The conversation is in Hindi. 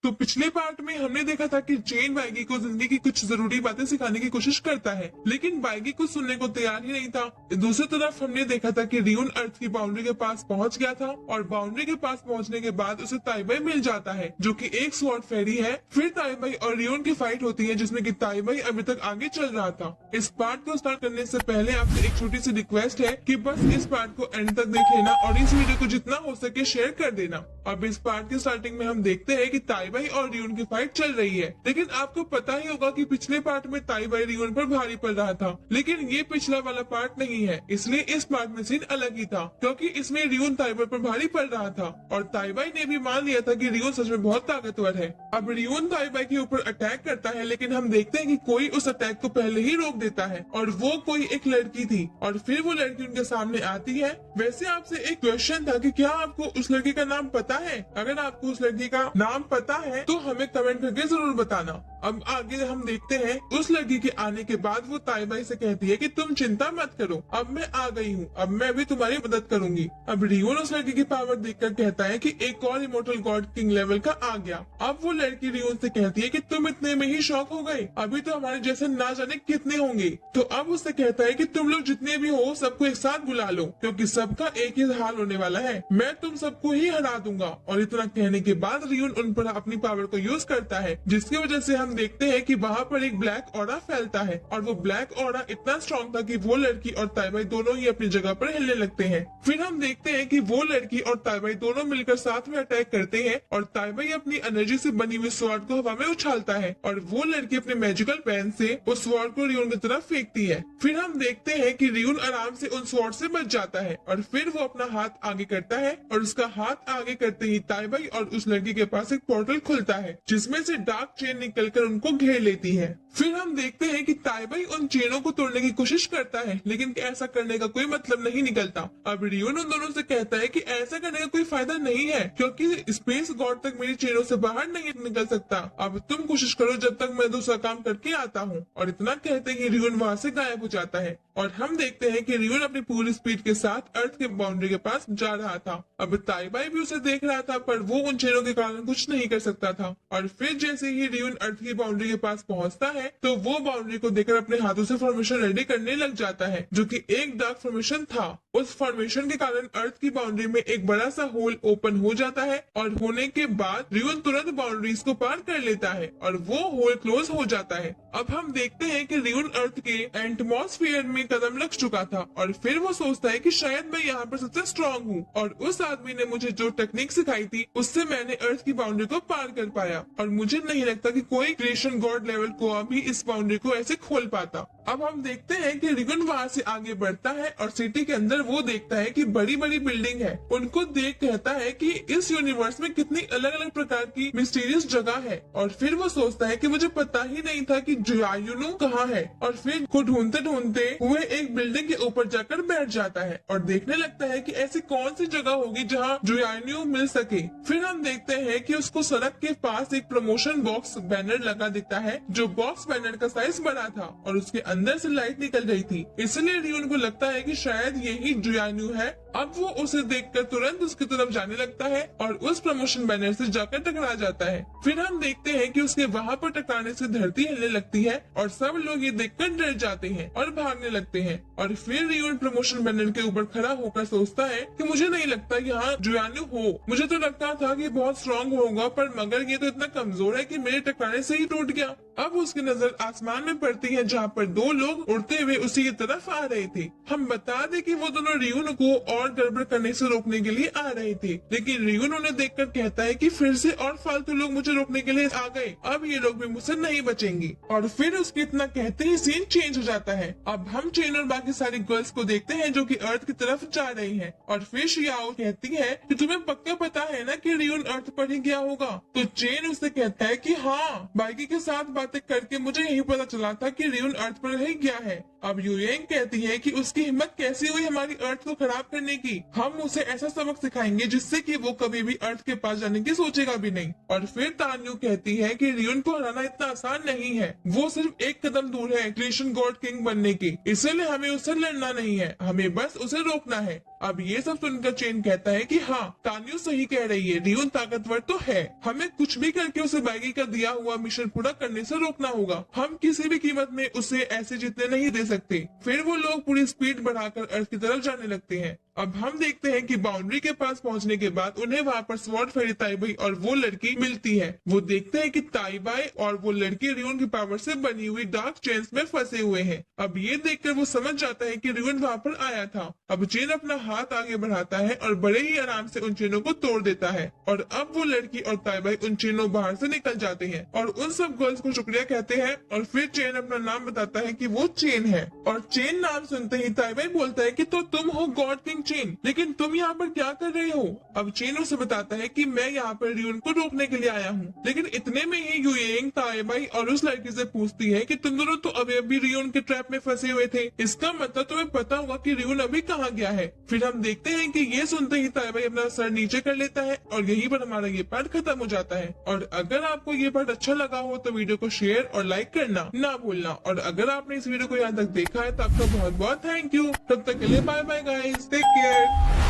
तो पिछले पार्ट में हमने देखा था कि चेन बाइगी को जिंदगी की कुछ जरूरी बातें सिखाने की कोशिश करता है, लेकिन बाइगी कुछ सुनने को तैयार ही नहीं था। दूसरी तरफ हमने देखा था कि रियून अर्थ की बाउंड्री के पास पहुंच गया था और बाउंड्री के पास पहुंचने के बाद उसे ताइबाई मिल जाता है, जो कि एक स्वॉर्ड फेरी है। फिर ताइबाई और रियून की फाइट होती है, जिसमें कि ताइबाई अभी तक आगे चल रहा था। इस पार्ट को स्टार्ट करने से पहले आपसे एक छोटी सी रिक्वेस्ट है कि बस इस पार्ट को एंड तक देख लेना और इस वीडियो को जितना हो सके शेयर कर देना। अब इस पार्ट की स्टार्टिंग में हम देखते हैं कि ताइबाई और रियून की फाइट चल रही है, लेकिन आपको पता ही होगा कि पिछले पार्ट में ताइबाई रियून पर भारी पड़ रहा था, लेकिन ये पिछला वाला पार्ट नहीं है, इसलिए इस पार्ट में सीन अलग ही था, क्योंकि इसमें रियून ताइबाई पर भारी पड़ रहा था और ताइबाई ने भी मान लिया था कि रियून सच में बहुत ताकतवर है। अब रियून ताइबाई के ऊपर अटैक करता है, लेकिन हम देखते हैं कि कोई उस अटैक को पहले ही रोक देता है और वो कोई एक लड़की थी और फिर वो लड़की उनके सामने आती है। वैसे आपसे एक क्वेश्चन था कि क्या आपको उस लड़की का नाम पता है? अगर आपको उस लड़की का नाम पता है तो हमें कमेंट करके जरूर बताना। अब आगे हम देखते हैं उस लड़की के आने के बाद वो ताइबाई से कहती है कि तुम चिंता मत करो, अब मैं आ गई हूँ, अब मैं भी तुम्हारी मदद करूंगी। अब रियून उस लड़की की पावर देखकर कहता है कि एक और इमोर्टल गॉड किंग लेवल का आ गया। अब वो लड़की रियून से कहती है कि तुम इतने में ही शॉक हो गए, अभी तो हमारे जैसे ना जाने कितने होंगे। तो अब उससे कहता है कि तुम लोग जितने भी हो सबको एक साथ बुला लो, क्योंकि सबका एक ही हाल होने वाला है, मैं तुम सबको ही हरा दूंगा। और इतना कहने के बाद रियून उन पर अपनी पावर को यूज करता है, जिसकी वजह से हम देखते हैं कि वहाँ पर एक ब्लैक ऑरा फैलता है और वो ब्लैक ऑरा इतना स्ट्रॉन्ग था कि वो लड़की और ताइबाई दोनों ही अपनी जगह पर हिलने लगते हैं। फिर हम देखते हैं कि वो लड़की और ताइबाई दोनों मिलकर साथ में अटैक करते हैं और ताइबाई अपनी एनर्जी से बनी हुई स्वॉर्ड को हवा में उछालता है और वो लड़की अपने मैजिकल पेन से उस स्वॉर्ड को रियून की तरफ फेंकती है। फिर हम देखते हैं कि रियून आराम से उन स्वॉर्ड से बच जाता है और फिर वो अपना हाथ आगे करता है और उसका हाथ आगे करते ही ताइबाई और उस लड़की के पास एक पोर्टल खुलता है, जिसमें से डार्क चेन निकलकर उनको घेर लेती है। फिर हम देखते हैं कि ताइबाई उन चेनों को तोड़ने की कोशिश करता है, लेकिन ऐसा करने का कोई मतलब नहीं निकलता। अब रियून उन दोनों से कहता है कि ऐसा करने का कोई फायदा नहीं है, क्योंकि स्पेस गॉड तक मेरी चेनों से बाहर नहीं निकल सकता। अब तुम कोशिश करो जब तक मैं दूसरा काम करके आता हूँ। और इतना कहते ही रियून वहाँ से गायब हो जाता है और हम देखते हैं कि रियून अपनी पूरी स्पीड के साथ अर्थ के बाउंड्री के पास जा रहा था। अब ताइबाई भी उसे देख रहा था, पर वो उन चेनों के कारण कुछ नहीं कर सकता था। और फिर जैसे ही रियून अर्थ की बाउंड्री के पास पहुंचता है तो वो बाउंड्री को देखकर अपने हाथों से फॉर्मेशन रेडी करने लग जाता है, जो कि एक डार्क फॉर्मेशन था। उस फॉर्मेशन के कारण अर्थ की बाउंड्री में एक बड़ा सा होल ओपन हो जाता है और होने के बाद रियून तुरंत बाउंड्रीज को पार कर लेता है और वो होल क्लोज हो जाता है। अब हम देखते हैं कि रियून अर्थ के एटमॉस्फेयर में कदम लग चुका था और फिर वो सोचता है कि शायद मैं यहाँ पर सबसे स्ट्रांग हूँ और उस आदमी ने मुझे जो टेक्निक सिखाई थी उससे मैंने अर्थ की बाउंड्री को पार कर पाया और मुझे नहीं लगता कि कोई क्रिएशन गॉड लेवल को अभी इस बाउंड्री को ऐसे खोल पाता। अब हम देखते हैं कि रिगन वहाँ से आगे बढ़ता है और सिटी के अंदर वो देखता है कि बड़ी बड़ी बिल्डिंग है। उनको देख कहता है कि इस यूनिवर्स में कितनी अलग अलग प्रकार की मिस्टीरियस जगह है और फिर वो सोचता है कि मुझे पता ही नहीं था कि जुयायुनु कहाँ है और फिर को ढूंढते ढूंढते हुए एक बिल्डिंग के ऊपर जाकर बैठ जाता है और देखने लगता है कि ऐसी कौन सी जगह होगी जहाँ जुयायुनु मिल सके। फिर हम देखते हैं कि उसको सड़क के पास एक प्रमोशन बॉक्स बैनर लगा दिखता है, जो बॉक्स बैनर का साइज बड़ा था और उसके अंदर से लाइट निकल रही थी, इसलिए रियून को लगता है कि शायद यही जुयानु है। अब वो उसे देखकर तुरंत उसकी तरफ जाने लगता है और उस प्रमोशन बैनर से जाकर टकरा जाता है। फिर हम देखते हैं कि उसके वहाँ पर टकराने से धरती हिलने लगती है और सब लोग ये देखकर डर जाते हैं और भागने लगते हैं। और फिर रियून प्रमोशन बैनर के ऊपर खड़ा होकर सोचता है कि मुझे नहीं लगता यहाँ जुयानु हो, मुझे तो लगता था कि बहुत स्ट्रांग होगा, पर मगर ये तो इतना कमजोर है कि मेरे टकराने से ही टूट गया। अब उसकी नजर आसमान में पड़ती है, जहाँ पर दो लोग उड़ते हुए उसी की तरफ आ रहे थे। हम बता दें कि वो दोनों रियून को और गड़बड़ करने से रोकने के लिए आ रहे थे, लेकिन रियून उन्हें देखकर कहता है कि फिर से और फालतू लोग मुझे रोकने के लिए आ गए, अब ये लोग भी मुझसे नहीं बचेंगी। और फिर उसके इतना कहते ही सीन चेंज हो जाता है। अब हम चेन और बाकी सारी गर्ल्स को देखते हैं जो कि अर्थ की तरफ जा रही हैं और फिर शियाओ कहती है कि तुम्हें पक्का पता है ना कि रियून अर्थ पर ही गया होगा। तो चेन उससे कहता है कि हाँ, बाइकी के साथ बातें करके मुझे यही पता चला था कि रियून अर्थ पर ही गया है। अब यूएंग कहती है कि उसकी हिम्मत कैसी हुई हमारी अर्थ को खराब करने की। हम उसे ऐसा सबक सिखाएंगे जिससे कि वो कभी भी अर्थ के पास जाने की सोचेगा भी नहीं। और फिर तान्यू कहती है कि रियोन को हराना इतना आसान नहीं है, वो सिर्फ एक कदम दूर है क्रिएशन गॉड किंग बनने की, इसलिए हमें उससे लड़ना नहीं है, हमें बस उसे रोकना है। अब ये सब सुनकर चेन कहता है कि हाँ, तान्यू सही कह रही है, रियोन ताकतवर तो है, हमें कुछ भी करके उसे बैगी का दिया हुआ मिशन पूरा करने से रोकना होगा। हम किसी भी कीमत में उसे ऐसे जीतने नहीं दे सकते। फिर वो लोग पूरी स्पीड बढ़ाकर अर्थ की तरफ जाने लगते हैं। अब हम देखते हैं कि बाउंड्री के पास पहुंचने के बाद उन्हें वहां पर स्वॉर्ड फेरी ताइबाई और वो लड़की मिलती है। वो देखते हैं कि ताइबाई और वो लड़की रियोन की पावर से बनी हुई डार्क चेन्स में फंसे हुए हैं। अब ये देखकर वो समझ जाता है कि रियोन वहां पर आया था। अब चेन अपना हाथ आगे बढ़ाता है और बड़े ही आराम से उन चेनों को तोड़ देता है और अब वो लड़की और ताइबाई उन चेनों बाहर से निकल जाते हैं और उन सब गर्ल्स को शुक्रिया कहते हैं। और फिर चेन अपना नाम बताता है कि वो चेन है और चेन नाम सुनते ही ताइबाई बोलता है कि तो तुम हो गॉड किंग चेन, लेकिन तुम यहाँ पर क्या कर रहे हो। अब चेन उसे बताता है कि मैं यहाँ पर रियोन को रोकने के लिए आया हूँ। लेकिन इतने में ही यूएंग ताइबाई और उस लड़की से पूछती है कि तुम दोनों तो अभी रियोन के ट्रैप में फंसे हुए थे, इसका मतलब तुम्हें पता होगा कि रियोन अभी कहाँ गया है। फिर हम देखते हैं कि ये सुनते ही ताइबाई अपना सर नीचे कर लेता है और यहीं पर हमारा ये पार्ट खत्म हो जाता है। और अगर आपको ये पार्ट अच्छा लगा हो तो वीडियो को शेयर और लाइक करना ना भूलना। और अगर आपने इस वीडियो को यहाँ तक देखा है तो आपका बहुत बहुत थैंक यू। तब तक के लिए bye bye guys, take care.